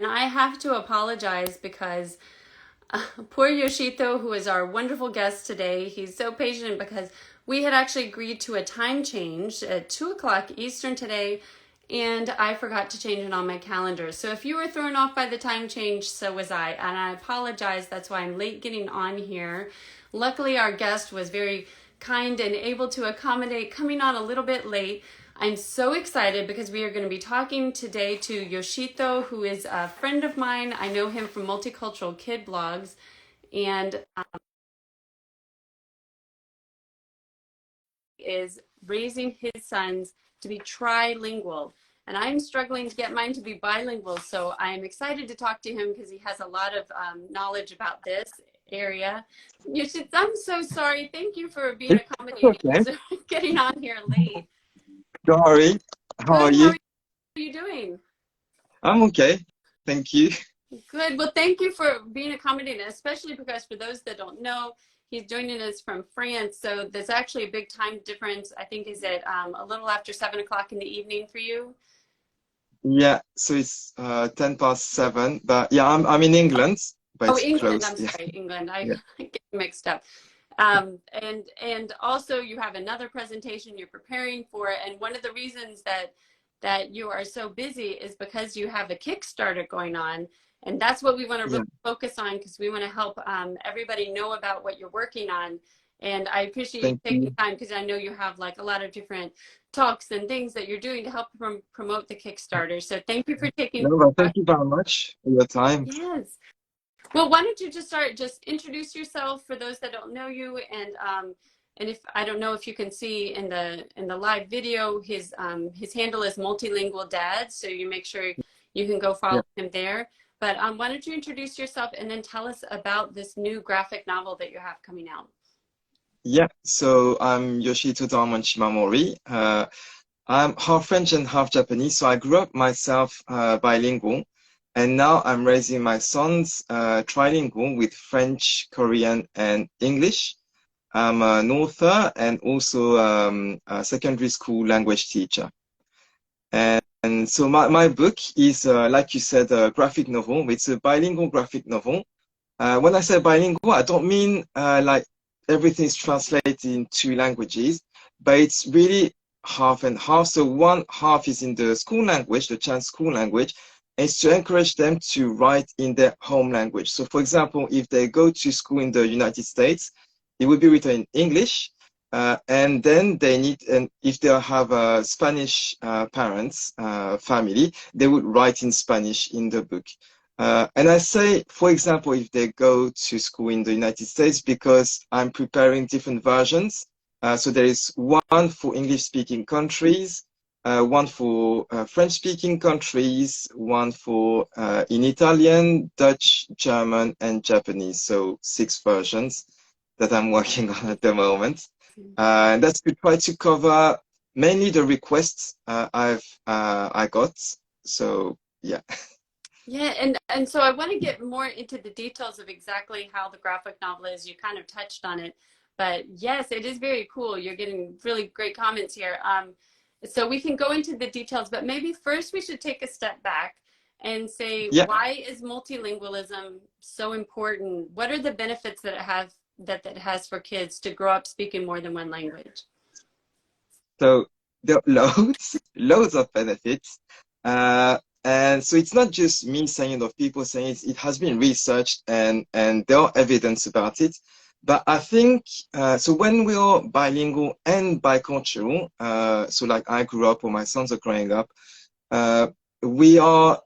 And I have to apologize because poor Yoshito, who is our wonderful guest today, he's so patient because we had actually agreed to a time change at 2 o'clock Eastern today, and I forgot to change it on my calendar. So if you were thrown off by the time change, so was I. And I apologize. That's why I'm late getting on here. Luckily, our guest was very kind and able to accommodate coming on a little bit late. I'm so excited because we are going to be talking today to Yoshito, who is a friend of mine. I know him from Multicultural Kid Blogs, and is raising his sons to be trilingual. And I'm struggling to get mine to be bilingual, so I'm excited to talk to him because he has a lot of knowledge about this area. Yoshito, I'm so sorry. Thank you for being It's accommodating, okay. getting on here late. Sorry. How are Good. How you? are you doing? I'm okay. Thank you. Good. Well, thank you for being accommodating, especially because for those that don't know, he's joining us from France. So there's actually a big time difference. I think is it a little after 7 o'clock in the evening for you? Yeah, so it's 7:10, but yeah, I'm in England, but Oh, it's England. close. I'm Yeah. sorry, England. I Yeah. get mixed up. And also you have another presentation you're preparing for, and one of the reasons that you are so busy is because you have a Kickstarter going on, and that's what we want to Yeah. really focus on because we want to help everybody know about what you're working on. And I appreciate you Thank taking you. time because I know you have like a lot of different talks and things that you're doing to help promote the Kickstarter. So thank you for taking No, but part. thank you very much for your time. Yes. Well, why don't you just start, just introduce yourself for those that don't know you, and if I don't know if you can see in the live video, his handle is multilingual dad, so you make sure you can go Yeah. follow him there. But why don't you introduce yourself and then tell us about this new graphic novel that you have coming out? Yeah. So I'm Yoshito Darmon-Shimamori. I'm half French and half Japanese, so I grew up myself bilingual, and now I'm raising my sons trilingual with French, Korean, and English. I'm an author and also a secondary school language teacher. And so my book is, like you said, a graphic novel. It's a bilingual graphic novel. When I say bilingual, I don't mean like everything is translated in two languages, but it's really half and half. So one half is in the school language, the child's school language, and it's to encourage them to write in their home language. So for example, if they go to school in the United States, it will be written in English. And then they need, and if they have a Spanish parents, family, they would write in Spanish in the book. And I say, for example, if they go to school in the United States, because I'm preparing different versions. So there is one for English-speaking countries, one for French-speaking countries, one for in Italian, Dutch, German, and Japanese. So 6 versions that I'm working on at the moment. And that's to try to cover mainly the requests I got. So yeah. Yeah, and so I want to get more into the details of exactly how the graphic novel is. You kind of touched on it, but yes, it is very cool. You're getting really great comments here. So we can go into the details, but maybe first we should take a step back and say, Yeah. why is multilingualism so important? What are the benefits that it has for kids to grow up speaking more than one language? So there are loads of benefits. And so it's not just me saying it or people saying it, it has been researched and there are evidence about it. But I think, so when we are bilingual and bicultural, so like I grew up or my sons are growing up, we are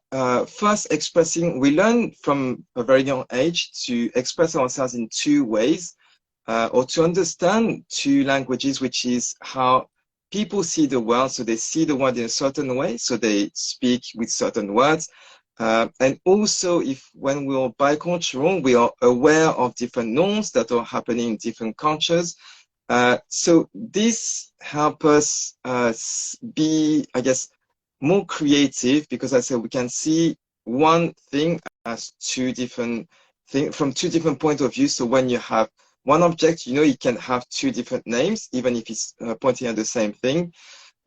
first expressing, we learn from a very young age to express ourselves in 2 ways, or to understand 2 languages, which is how people see the world. So they see the world in a certain way, so they speak with certain words. And also, if when we are bicultural, we are aware of different norms that are happening in different cultures. So this helps us be, I guess, more creative, because I said we can see one thing as 2 different things from 2 different points of view. So when you have one object, you know, it can have 2 different names, even if it's pointing at the same thing.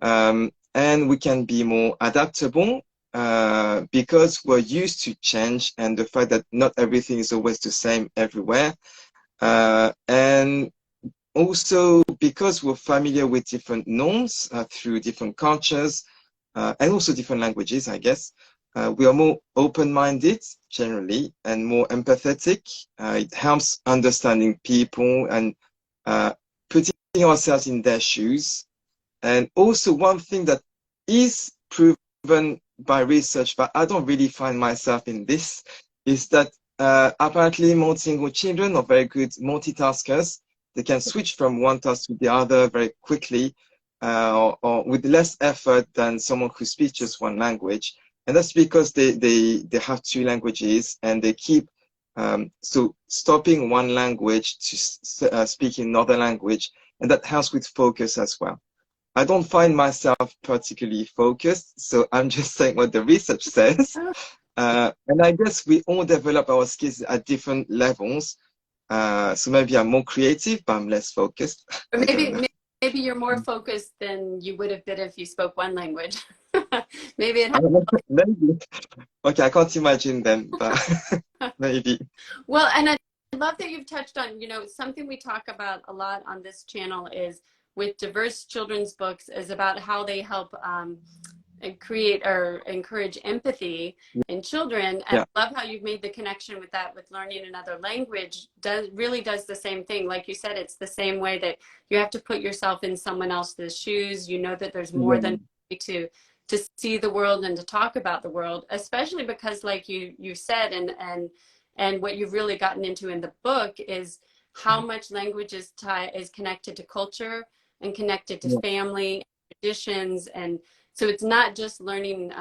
And we can be more adaptable. because we're used to change and the fact that not everything is always the same everywhere. And also because we're familiar with different norms through different cultures and also different languages, I guess. We are more open-minded generally and more empathetic. It helps understanding people and putting ourselves in their shoes. And also one thing that is proven by research, but I don't really find myself in this, is that apparently multilingual children are very good multitaskers. They can switch from one task to the other very quickly or with less effort than someone who speaks just one language. And that's because they have two languages and they keep so stopping one language to speak another language, and that helps with focus as well. I don't find myself particularly focused, so I'm just saying what the research says. And I guess we all develop our skills at different levels. So maybe I'm more creative, but I'm less focused. Or maybe you're more focused than you would have been if you spoke one language. Maybe it maybe. Okay, I can't imagine then, but maybe. Well, and I love that you've touched on, something we talk about a lot on this channel is with diverse children's books is about how they help create or encourage empathy in children. And I love how you've made the connection with that, with learning another language really does the same thing. Like you said, it's the same way that you have to put yourself in someone else's shoes. You know that there's more than to see the world and to talk about the world, especially because like you said, and what you've really gotten into in the book is how much language is connected to culture and connected to family, traditions, and so it's not just learning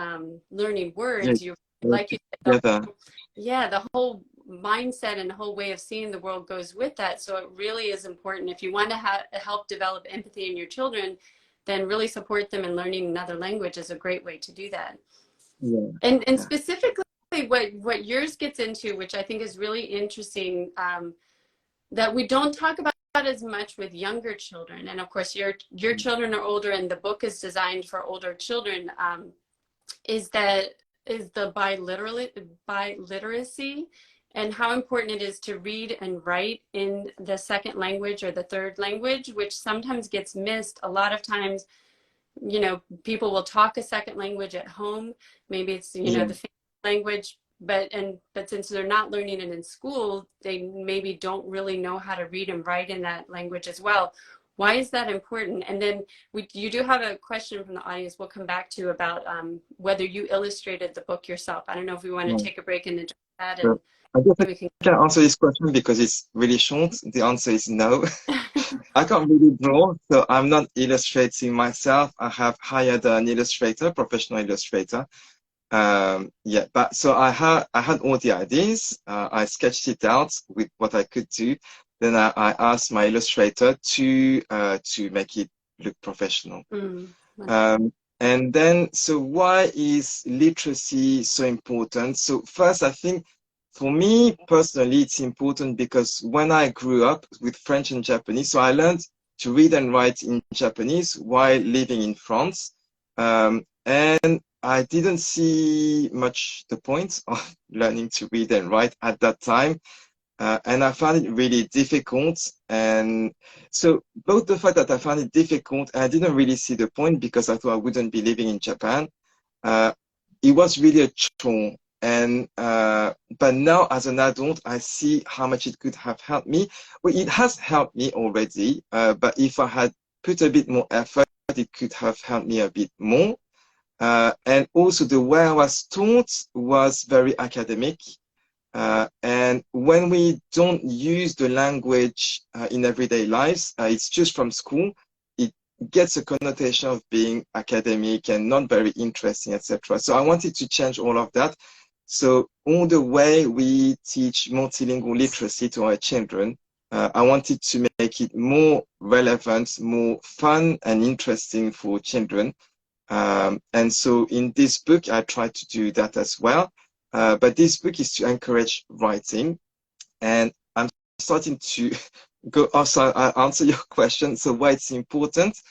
words. You like you said, the whole mindset and the whole way of seeing the world goes with that. So it really is important if you want to help develop empathy in your children, then really support them in learning another language is a great way to do that. And specifically what yours gets into, which I think is really interesting, that we don't talk about as much with younger children. And of course, your children are older, and the book is designed for older children. Is the biliteracy and how important it is to read and write in the second language or the third language, which sometimes gets missed. A lot of times, people will talk a second language at home. Maybe it's, the family language, but since they're not learning it in school, they maybe don't really know how to read and write in that language as well. Why is that important? And then you do have a question from the audience we'll come back to about whether you illustrated the book yourself. I don't know if we want to take a break and address that. And I guess I can answer this question because it's really short. The answer is no. I can't really draw, so I'm not illustrating myself. I have hired an illustrator, professional illustrator. But so I had all the ideas. I sketched it out with what I could do. Then I asked my illustrator to make it look professional. And then, so why is literacy so important? So first, I think for me personally, it's important because when I grew up with French and Japanese, so I learned to read and write in Japanese while living in France. And I didn't see much the point of learning to read and write at that time. And I found it really difficult. And so both the fact that I found it difficult, and I didn't really see the point because I thought I wouldn't be living in Japan. It was really a chore. And but now as an adult, I see how much it could have helped me. Well, it has helped me already, but if I had put a bit more effort, it could have helped me a bit more. And also the way I was taught was very academic. And when we don't use the language in everyday lives, it's just from school, it gets a connotation of being academic and not very interesting, etc. So I wanted to change all of that. So all the way we teach multilingual literacy to our children, I wanted to make it more relevant, more fun and interesting for children. And so in this book, I tried to do that as well. But this book is to encourage writing. And I'm starting to go also answer your question. So why it's important?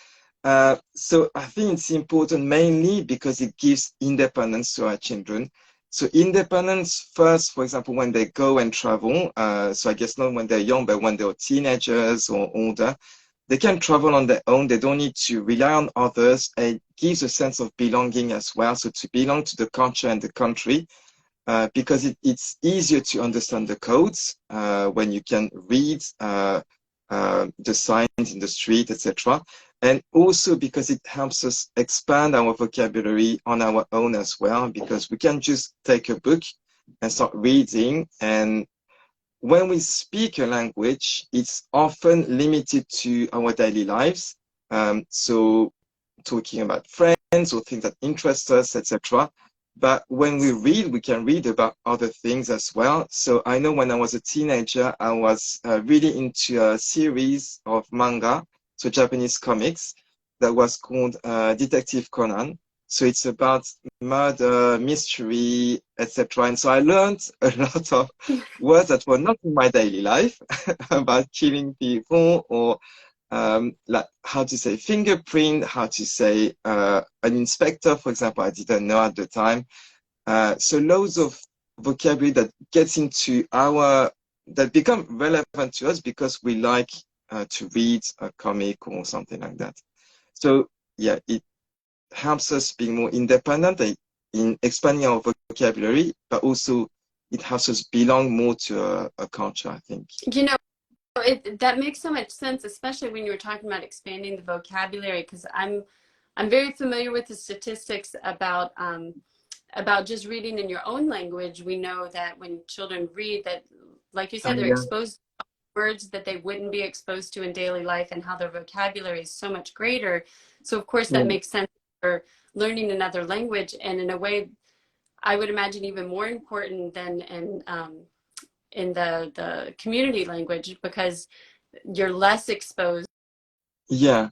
So I think it's important mainly because it gives independence to our children. So independence first, for example, when they go and travel, so I guess not when they're young, but when they're teenagers or older, they can travel on their own. They don't need to rely on others. It gives a sense of belonging as well. So to belong to the culture and the country, because it's easier to understand the codes when you can read the signs in the street, etc. And also because it helps us expand our vocabulary on our own as well, because we can just take a book and start reading. And when we speak a language, it's often limited to our daily lives. So talking about friends or things that interest us, etc. But when we read, we can read about other things as well. So I know when I was a teenager, I was really into a series of manga, so Japanese comics, that was called Detective Conan. So it's about murder, mystery, etc. And so I learned a lot of words that were not in my daily life about killing people or like how to say fingerprint, how to say an inspector, for example, I didn't know at the time. So loads of vocabulary that gets into that become relevant to us because we like to read a comic or something like that. So yeah, it helps us being more independent in expanding our vocabulary, but also it helps us belong more to a culture, I think. You know, that makes so much sense, especially when you were talking about expanding the vocabulary, because I'm very familiar with the statistics about just reading in your own language. We know that when children read, that, like you said, they're Yeah, exposed to words that they wouldn't be exposed to in daily life, and how their vocabulary is so much greater. So of course that yeah, makes sense for learning another language, and in a way, I would imagine even more important than in the community language, because you're less exposed, yeah,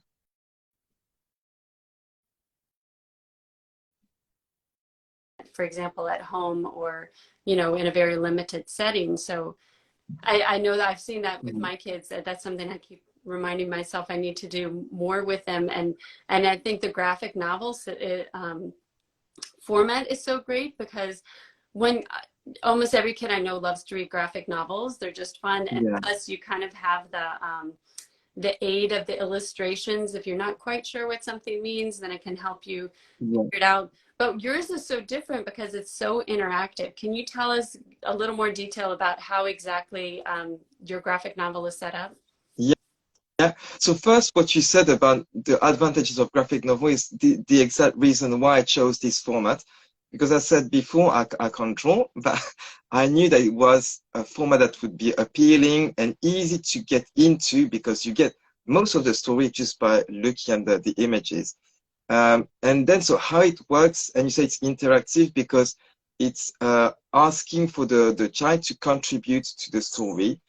for example, at home, or in a very limited setting. So I know that I've seen that with yeah, my kids. That's something I keep reminding myself I need to do more with them. And I think the graphic novels format is so great, because when almost every kid I know loves to read graphic novels, they're just fun. And yeah, plus you kind of have the aid of the illustrations. If you're not quite sure what something means, then it can help you yeah. figure it out. But yours is so different because it's so interactive. Can you tell us a little more detail about how exactly your graphic novel is set up? Yeah. So first, what you said about the advantages of graphic novel is the exact reason why I chose this format. Because I said before, I can't draw, but I knew that it was a format that would be appealing and easy to get into because you get most of the story just by looking at the images. And then, so how it works, and you say it's interactive because it's asking for the child to contribute to the story.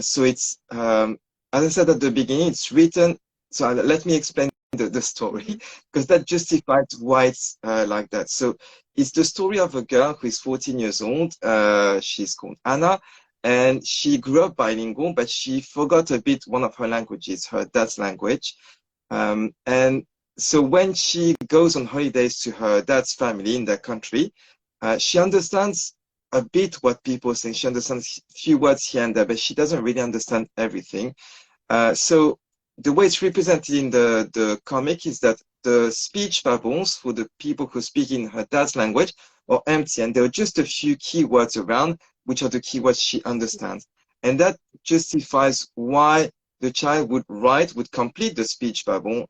So it's, as I said at the beginning, it's written. So let me explain the story because that justifies why it's like that. So it's the story of a girl who is 14 years old. She's called Anna, and she grew up bilingual, but she forgot a bit one of her languages, her dad's language. And so when she goes on holidays to her dad's family in their country, she understands a bit what people say. She understands a few words here and there, but she doesn't really understand everything. So the way it's represented in the comic is that the speech bubbles for the people who speak in her dad's language are empty, and there are just a few keywords around, which are the keywords she understands. And that justifies why the child would complete the speech bubble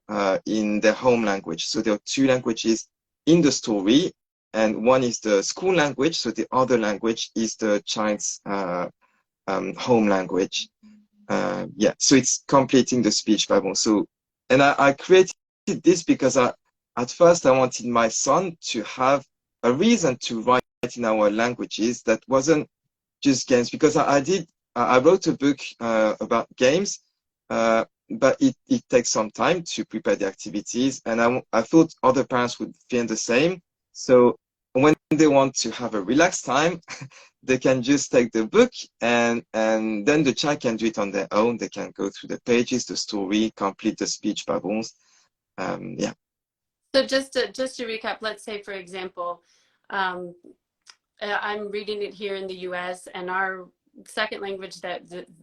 in their home language. So there are two languages in the story, and one is the school language, so the other language is the child's home language. Yeah, so it's completing the speech bubble. So, and I created this because at first I wanted my son to have a reason to write in our languages that wasn't just games, because I wrote a book about games, but it takes some time to prepare the activities, and I thought other parents would feel the same. So when they want to have a relaxed time, they can just take the book, and then the child can do it on their own. They can go through the pages, the story, complete the speech bubbles. Yeah. So just to recap, let's say, for example, um, I'm reading it here in the U.S. and our second language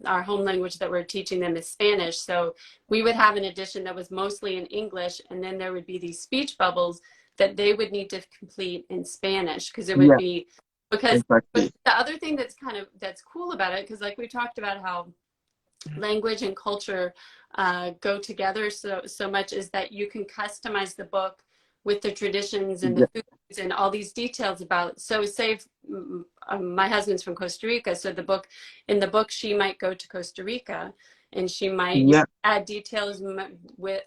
our home language that we're teaching them is Spanish. So we would have an edition that was mostly in English, and then there would be these speech bubbles that they would need to complete in Spanish because it would Yeah, be because but exactly. the other thing that's cool about it, because like we talked about how language and culture go together so much, is that you can customize the book with the traditions and the Yeah, foods and all these details about. So say my husband's from Costa Rica, so in the book she might go to Costa Rica and she might yeah, add details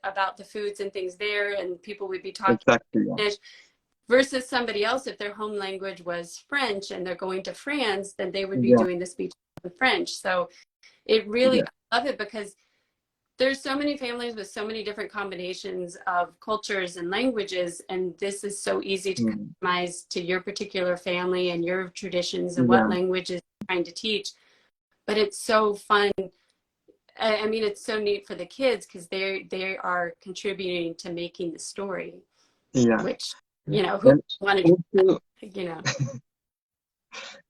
about the foods and things there, and people would be talking exactly. Yeah, Spanish versus somebody else. If their home language was French and they're going to France, then they would be yeah, doing the speech in French. So it really, yeah, I love it because there's so many families with so many different combinations of cultures and languages, and this is so easy to mm, customize to your particular family and your traditions and what yeah, languages you're trying to teach. But it's so fun. I mean, it's so neat for the kids because they are contributing to making the story, yeah. which, you know, who And want to do also, that, you know?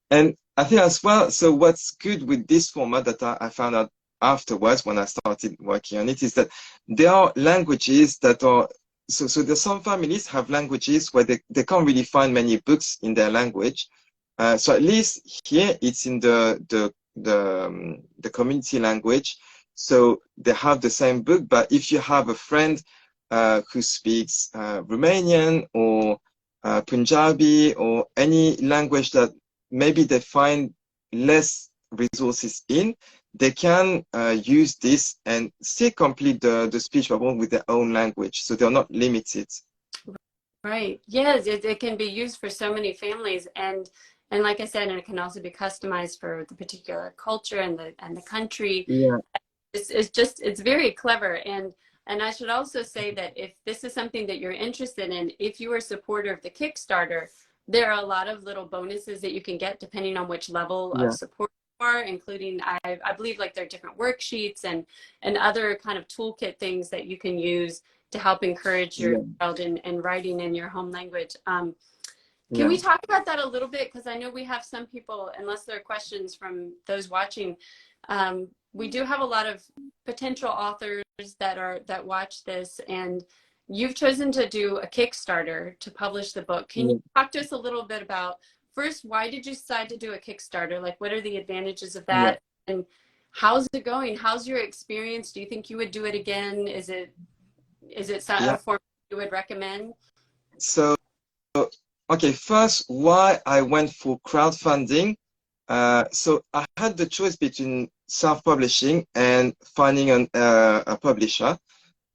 and I think as well, so what's good with this format that I found out afterwards when I started working on it is that there are languages that are, so there's some families have languages where they can't really find many books in their language. So at least here it's in the community language. So they have the same book, but if you have a friend who speaks Romanian or Punjabi or any language that maybe they find less resources in, they can use this and still complete the speech bubble with their own language. So they're not limited. Right. Yes, it can be used for so many families, and like I said, and it can also be customized for the particular culture and the country. Yeah, It's just it's very clever. And I should also say that if this is something that you're interested in, if you are a supporter of the Kickstarter, there are a lot of little bonuses that you can get depending on which level of yeah, support you are, including I believe like there are different worksheets and other kind of toolkit things that you can use to help encourage your yeah, child in writing in your home language. Can yeah, we talk about that a little bit? Because I know we have some people, unless there are questions from those watching, we do have a lot of potential authors that watch this, and you've chosen to do a Kickstarter to publish the book. Can you yeah, talk to us a little bit about first, why did you decide to do a Kickstarter? Like, what are the advantages of yeah, that? And how's it going? How's your experience? Do you think you would do it again? Is it a yeah. form you would recommend? So, okay, first, why I went for crowdfunding. So I had the choice between self-publishing and finding a publisher.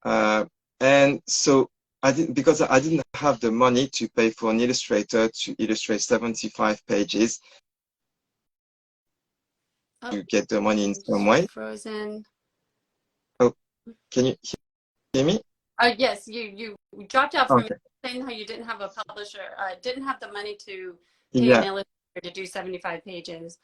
Uh, and so I didn't, because I didn't have the money to pay for an illustrator to illustrate 75 pages Oh, to get the money in some she's way. frozen. Oh, can you hear me? Yes, you dropped out from Okay. saying how you didn't have a publisher, didn't have the money to pay an Yeah. illustrator to do 75 pages.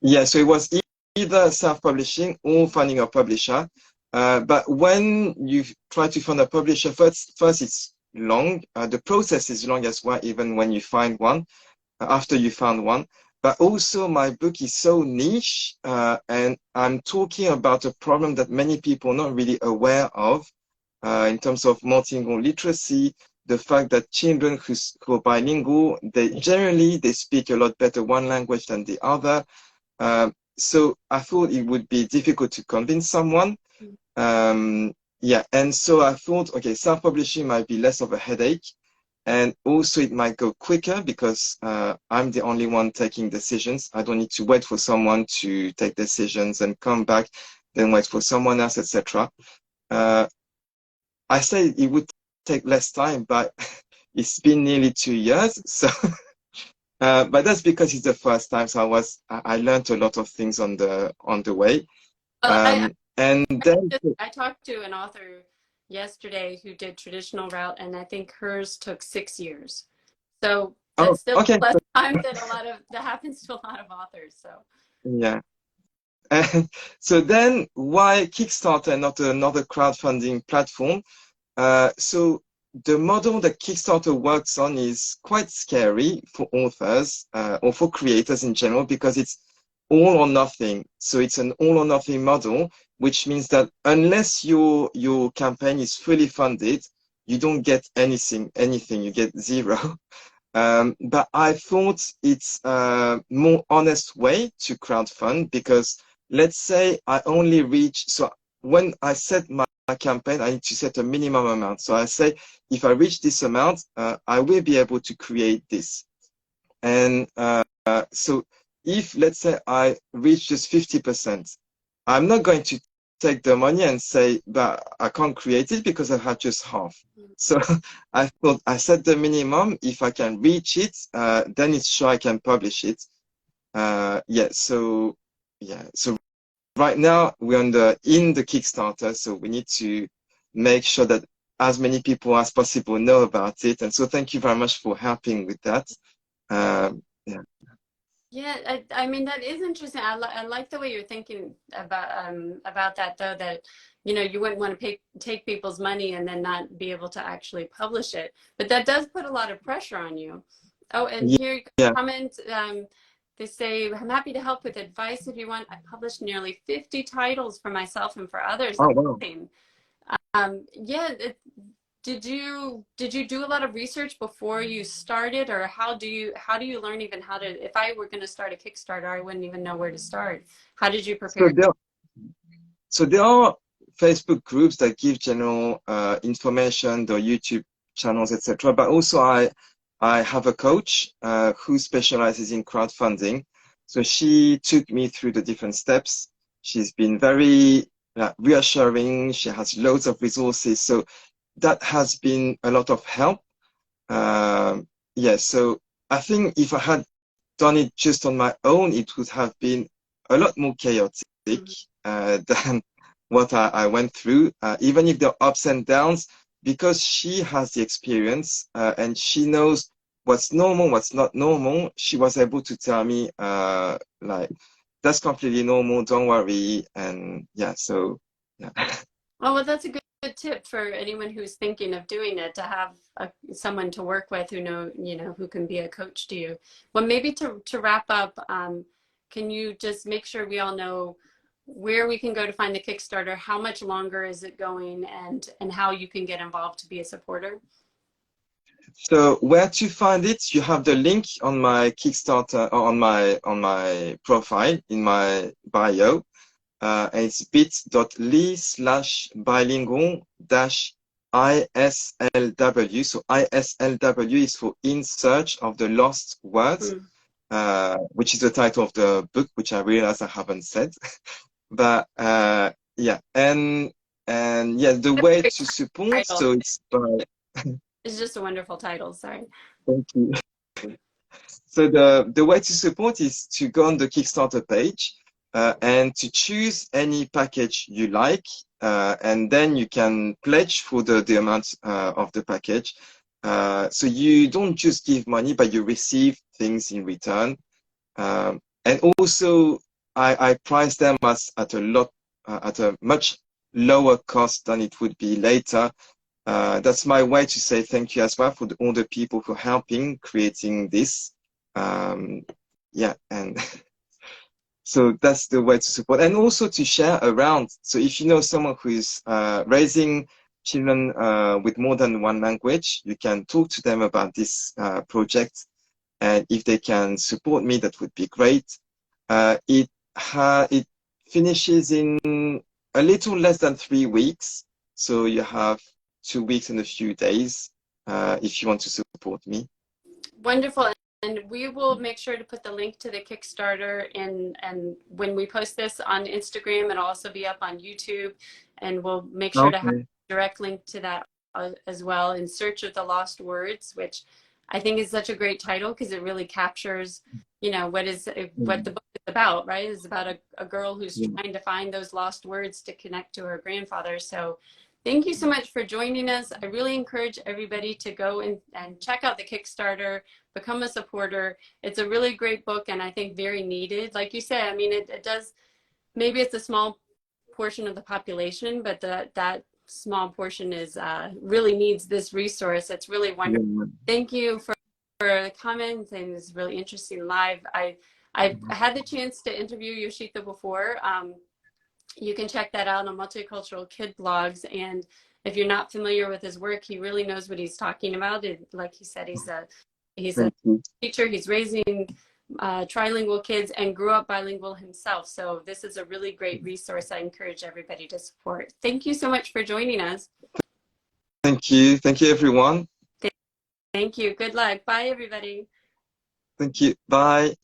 Yeah. So it was either self-publishing or finding a publisher. But when you try to find a publisher, first it's long. The process is long as well, even when you find one, after you found one. But also my book is so niche, and I'm talking about a problem that many people are not really aware of, in terms of multilingual literacy, the fact that children who are bilingual, they speak a lot better one language than the other. So I thought it would be difficult to convince someone. Yeah, and so I thought, okay, self-publishing might be less of a headache, and also it might go quicker because I'm the only one taking decisions. I don't need to wait for someone to take decisions and come back, then wait for someone else, etc. Uh, I say it would take less time, but it's been nearly 2 years. So, but that's because it's the first time. So I learned a lot of things on the way. Well, And then, I talked to an author yesterday who did traditional route, and I think hers took 6 years. So oh, that's still okay, less so, time than that happens to a lot of authors. So yeah. And so then, why Kickstarter and not another crowdfunding platform? So the model that Kickstarter works on is quite scary for authors or for creators in general because it's all or nothing. So it's an all or nothing model, which means that unless your campaign is fully funded, you don't get anything, you get zero. But I thought it's a more honest way to crowdfund because let's say I only reach, so when I set my campaign, I need to set a minimum amount. So I say, if I reach this amount, I will be able to create this. And so if, let's say, I reach just 50%, I'm not going to take the money and say, but I can't create it because I had just half. So I thought I set the minimum. If I can reach it, then it's sure I can publish it. So right now we're in the Kickstarter, so we need to make sure that as many people as possible know about it. And so thank you very much for helping with that. Yeah. Yeah, I mean that is interesting. I like the way you're thinking about that though, that you know you wouldn't want to take people's money and then not be able to actually publish it. But that does put a lot of pressure on you. Oh, and Yeah. here you Yeah. comment, they say, I'm happy to help with advice if you want. I published nearly 50 titles for myself and for others. Oh, wow. Amazing. Yeah, did you do a lot of research before you started, or how do you learn even how to? If I were going to start a Kickstarter, I wouldn't even know where to start. How did you So prepare? there are Facebook groups that give general information, the YouTube channels, etc. But also I have a coach who specializes in crowdfunding. So she took me through the different steps. She's been very reassuring. She has loads of resources. So that has been a lot of help. Yeah, so I think if I had done it just on my own, it would have been a lot more chaotic than what I went through, even if there are ups and downs, because she has the experience and she knows what's normal, what's not normal. She was able to tell me, like, that's completely normal, don't worry. And yeah, so yeah. Oh, well, that's a good tip for anyone who's thinking of doing it, to have someone to work with who who can be a coach to you. Well, maybe to wrap up, can you just make sure we all know where we can go to find the Kickstarter, how much longer is it going, and how you can get involved to be a supporter? So where to find it? You have the link on my Kickstarter or on my profile in my bio. And it's bit.ly/bilingual dash ISLW. So ISLW is for In Search of the Lost Words, which is the title of the book, which I realize I haven't said. But yeah, and yeah, the way to support. Title. So it's by. It's just a wonderful title. Sorry. Thank you. So the way to support is to go on the Kickstarter page and to choose any package you like, and then you can pledge for the amount of the package. So you don't just give money, but you receive things in return. And also, I price them at a much lower cost than it would be later. That's my way to say thank you as well for all the people who are helping creating this. Yeah, and so that's the way to support, and also to share around. So if you know someone who is raising children with more than one language, you can talk to them about this project, and if they can support me, that would be great. It finishes in a little less than 3 weeks, so you have 2 weeks and a few days if you want to support me. Wonderful. And we will make sure to put the link to the Kickstarter in, and when we post this on Instagram, it'll also be up on YouTube, and we'll make sure to have Okay. a direct link to that as well, In Search of the Lost Words, which I think is such a great title because it really captures, what the book is about, right? It's about a girl who's Yeah. trying to find those lost words to connect to her grandfather. So thank you so much for joining us. I really encourage everybody to go and check out the Kickstarter, become a supporter. It's a really great book, and I think very needed. Like you said, I mean, it does, maybe it's a small portion of the population, but that small portion is really needs this resource. It's really wonderful. Yeah. Thank you for the comments, and it's really interesting live. I had the chance to interview Yoshito before. You can check that out on Multicultural Kid Blogs. And if you're not familiar with his work, he really knows what he's talking about. And like he said, he's a Thank you. teacher. He's raising trilingual kids and grew up bilingual himself. So this is a really great resource I encourage everybody to support. Thank you so much for joining us. Thank you. Thank you, everyone. Thank you. Good luck. Bye, everybody. Thank you. Bye.